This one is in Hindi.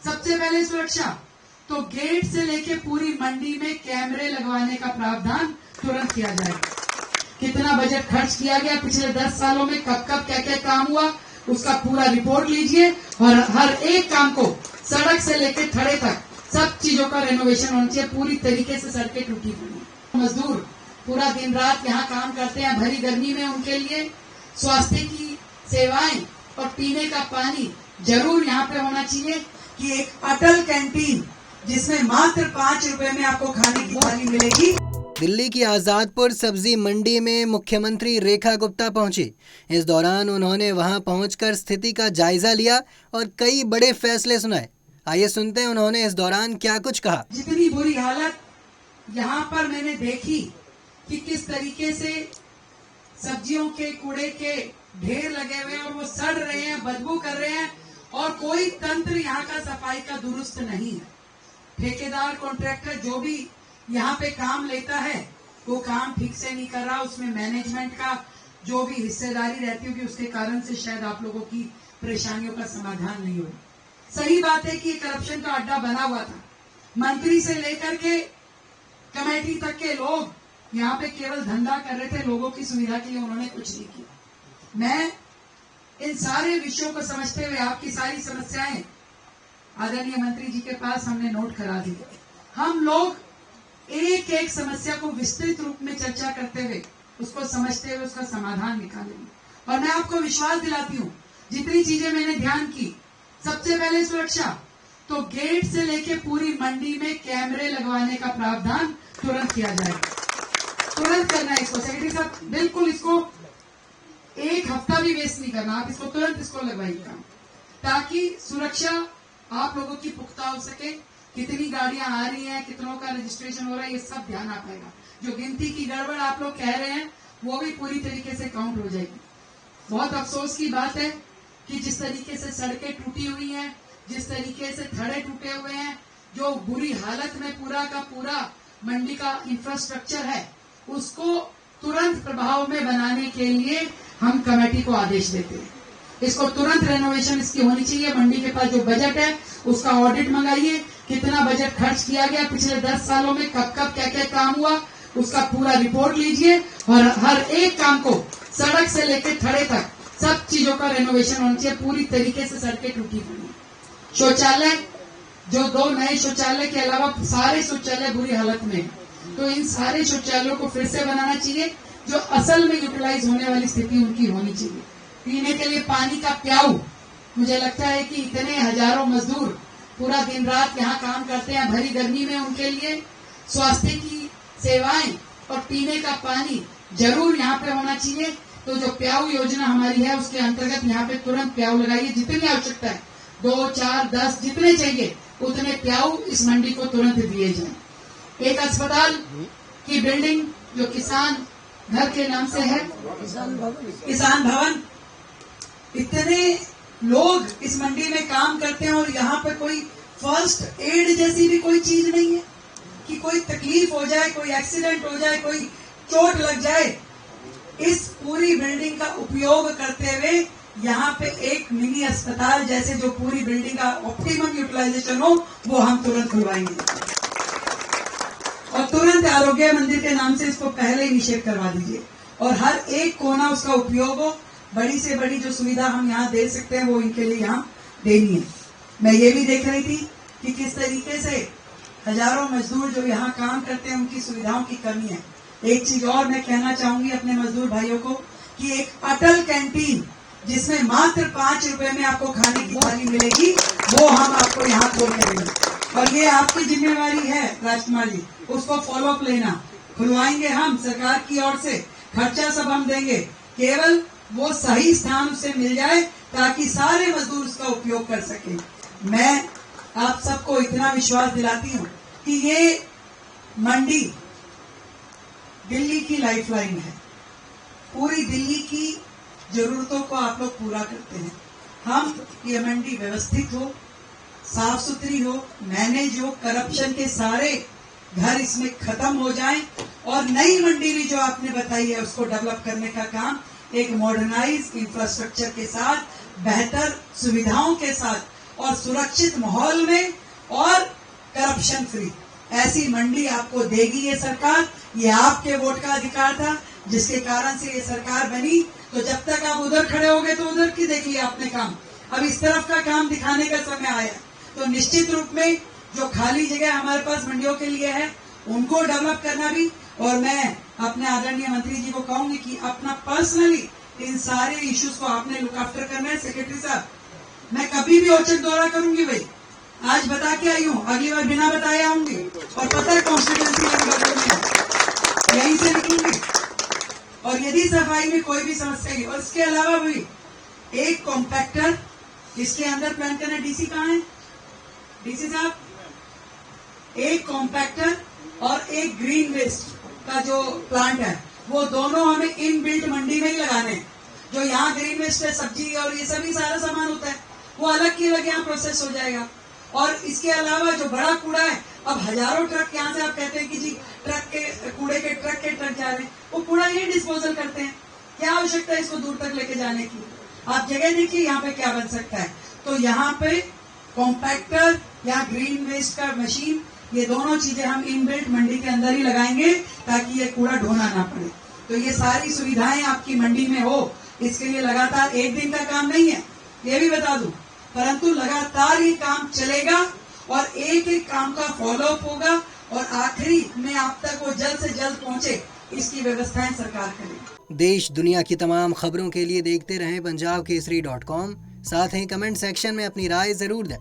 सबसे पहले सुरक्षा, तो गेट से लेके पूरी मंडी में कैमरे लगवाने का प्रावधान तुरंत किया जाएगा। कितना बजट खर्च किया गया पिछले 10 सालों में, कब कब क्या क्या काम हुआ, उसका पूरा रिपोर्ट लीजिए और हर एक काम को सड़क से लेकर थड़े तक सब चीजों का रेनोवेशन होना चाहिए। पूरी तरीके से सड़कें टूटी हुई, मजदूर पूरा दिन रात यहाँ काम करते हैं भरी गर्मी में, उनके लिए स्वास्थ्य की सेवाएं और पीने का पानी जरूर यहाँ पे होना चाहिए कि एक अटल कैंटीन जिसमें मात्र 5 रुपए में आपको खाने की थाली मिलेगी। दिल्ली की आज़ादपुर सब्जी मंडी में मुख्यमंत्री रेखा गुप्ता पहुंची। इस दौरान उन्होंने वहां पहुंचकर स्थिति का जायजा लिया और कई बड़े फैसले सुनाए। आइए सुनते हैं उन्होंने इस दौरान क्या कुछ कहा। जितनी बुरी हालत यहाँ पर मैंने देखी कि किस तरीके से सब्जियों के कूड़े के ढेर लगे हुए हैं और वो सड़ रहे हैं, बदबू कर रहे हैं और कोई तंत्र यहाँ का सफाई का दुरुस्त नहीं है। ठेकेदार कॉन्ट्रैक्टर जो भी यहाँ पे काम लेता है वो काम ठीक से नहीं कर रहा, उसमें मैनेजमेंट का जो भी हिस्सेदारी रहती होगी उसके कारण से शायद आप लोगों की परेशानियों का समाधान नहीं हो। सही बात है कि करप्शन का अड्डा बना हुआ था। मंत्री से लेकर के कमेटी तक के लोग यहाँ पे केवल धंधा कर रहे थे, लोगों की सुविधा के लिए उन्होंने कुछ नहीं किया। मैं इन सारे विषयों को समझते हुए आपकी सारी समस्याएं आदरणीय मंत्री जी के पास हमने नोट करा दी। हम लोग एक एक समस्या को विस्तृत रूप में चर्चा करते हुए उसको समझते हुए उसका समाधान निकालेंगे। और मैं आपको विश्वास दिलाती हूँ, जितनी चीजें मैंने ध्यान की, सबसे पहले सुरक्षा, तो गेट से लेके पूरी मंडी में कैमरे लगवाने का प्रावधान तुरंत किया जाएगा। तुरंत करना है इसको सेक्रेटरी साहब, बिल्कुल इसको एक हफ्ता भी वेस्ट नहीं करना, आप इसको तुरंत इसको लगवाइएगा ताकि सुरक्षा आप लोगों की पुख्ता हो सके। कितनी गाड़ियां आ रही हैं, कितनों का रजिस्ट्रेशन हो रहा है, ये सब ध्यान आ पाएगा। जो गिनती की गड़बड़ आप लोग कह रहे हैं वो भी पूरी तरीके से काउंट हो जाएगी। बहुत अफसोस की बात है कि जिस तरीके से सड़कें टूटी हुई हैं, जिस तरीके से थड़े टूटे हुए हैं, जो बुरी हालत में पूरा का पूरा मंडी का इंफ्रास्ट्रक्चर है, उसको तुरंत प्रभाव में बनाने के लिए हम कमेटी को आदेश देते हैं। इसको तुरंत रेनोवेशन इसकी होनी चाहिए। मंडी के पास जो बजट है उसका ऑडिट मंगाइए, कितना बजट खर्च किया गया पिछले 10 सालों में, कब कब क्या क्या काम हुआ, उसका पूरा रिपोर्ट लीजिए और हर एक काम को सड़क से लेकर थड़े तक सब चीजों का रेनोवेशन होना चाहिए। पूरी तरीके से सड़कें टूटी हुई हैं। शौचालय, जो 2 नए शौचालय के अलावा सारे शौचालय बुरी हालत में, तो इन सारे शौचालयों को फिर से बनाना चाहिए, जो असल में यूटिलाइज होने वाली स्थिति उनकी होनी चाहिए। पीने के लिए पानी का प्याऊ, मुझे लगता है कि इतने हजारों मजदूर पूरा दिन रात यहाँ काम करते हैं भरी गर्मी में, उनके लिए स्वास्थ्य की सेवाएं और पीने का पानी जरूर यहाँ पे होना चाहिए। तो जो प्याऊ योजना हमारी है उसके अंतर्गत यहाँ पे तुरंत प्याऊ लगाइए। जितनी आवश्यकता है, 2, 4, 10 जितने चाहिए उतने प्याऊ इस मंडी को तुरंत दिए जाए। एक अस्पताल की बिल्डिंग जो किसान घर के नाम से है, किसान भवन, इतने लोग इस मंडी में काम करते हैं और यहाँ पर कोई फर्स्ट एड जैसी भी कोई चीज नहीं है कि कोई तकलीफ हो जाए, कोई एक्सीडेंट हो जाए, कोई चोट लग जाए। इस पूरी बिल्डिंग का उपयोग करते हुए यहाँ पे एक मिनी अस्पताल जैसे जो पूरी बिल्डिंग का ऑप्टिमम यूटिलाइजेशन हो वो हम तुरंत खुलवाएंगे और तुरंत आरोग्य मंदिर के नाम से इसको पहले इनिशिएट करवा दीजिए और हर एक कोना उसका उपयोग हो। बड़ी से बड़ी जो सुविधा हम यहाँ दे सकते हैं वो इनके लिए यहाँ देनी है। मैं ये भी देख रही थी कि किस तरीके से हजारों मजदूर जो यहाँ काम करते हैं उनकी सुविधाओं की कमी है। एक चीज और मैं कहना चाहूंगी अपने मजदूर भाइयों को कि एक अटल कैंटीन जिसमें मात्र 5 रुपए में आपको खाने की थाली मिलेगी, वो हम आपको यहाँ खोल करेंगे और ये आपकी जिम्मेवारी है राजकुमार जी, उसको फॉलो अप लेना। खुलवाएंगे हम सरकार की ओर से, खर्चा सब हम देंगे, केवल वो सही स्थान उसे मिल जाए ताकि सारे मजदूर उसका उपयोग कर सके। मैं आप सबको इतना विश्वास दिलाती हूँ कि ये मंडी दिल्ली की लाइफलाइन है। पूरी दिल्ली की जरूरतों को आप लोग पूरा करते हैं। हम ये मंडी व्यवस्थित हो, साफ सुथरी हो, मैनेज हो, करप्शन के सारे घर इसमें खत्म हो जाएं और नई मंडी भी जो आपने बताई है उसको डेवलप करने का काम एक मॉडर्नाइज इंफ्रास्ट्रक्चर के साथ, बेहतर सुविधाओं के साथ और सुरक्षित माहौल में और करप्शन फ्री ऐसी मंडी आपको देगी ये सरकार। ये आपके वोट का अधिकार था जिसके कारण से ये सरकार बनी। तो जब तक आप उधर खड़े हो गए तो उधर की देख लिया आपने काम, अब इस तरफ का काम दिखाने का समय आया। तो निश्चित रूप में जो खाली जगह हमारे पास मंडियों के लिए है उनको डेवलप करना भी, और मैं अपने आदरणीय मंत्री जी को कहूंगी कि अपना पर्सनली इन सारे इश्यूज को आपने लुक आफ्टर करना है। सेक्रेटरी साहब, मैं कभी भी औचक दौरा करूंगी भाई, आज बता के आई हूँ, अगली बार बिना बताए आऊंगी, और पता है कॉन्स्टिट्यूंसी में यहीं से निकलूंगी। और यदि सफाई में कोई भी समस्या है, और इसके अलावा भी एक कॉम्पैक्टर इसके अंदर प्लान करना। डीसी कहाँ है? डीसी साहब, एक कॉम्पैक्टर और एक ग्रीन वेस्ट का जो प्लांट है वो दोनों हमें इन बिल्ट मंडी में ही लगाने हैं। जो यहाँ ग्रीन वेस्ट है, सब्जी और ये सभी सारा सामान होता है, वो अलग की अलग यहाँ प्रोसेस हो जाएगा। और इसके अलावा जो बड़ा कूड़ा है, अब हजारों ट्रक यहाँ से आप कहते हैं कि जी ट्रक के कूड़े के ट्रक जा रहे हैं, वो कूड़ा यही डिस्पोजल करते हैं। क्या आवश्यकता है इसको दूर तक लेके जाने की? आप जगह देखिए यहाँ पे क्या बन सकता है। तो यहाँ पे कॉम्पैक्टर या ग्रीन वेस्ट का मशीन, ये दोनों चीजें हम इनबिल्ट मंडी के अंदर ही लगाएंगे ताकि ये कूड़ा ढोना ना पड़े। तो ये सारी सुविधाएं आपकी मंडी में हो, इसके लिए लगातार एक दिन का काम नहीं है, ये भी बता दूं, परंतु लगातार ये काम चलेगा और एक एक काम का फॉलोअप होगा और आखिरी में आप तक वो जल्द से जल्द पहुंचे, इसकी व्यवस्थाएं सरकार करेगी। देश दुनिया की तमाम खबरों के लिए देखते रहें punjabkesari.com। साथ ही कमेंट सेक्शन में अपनी राय जरूर दें।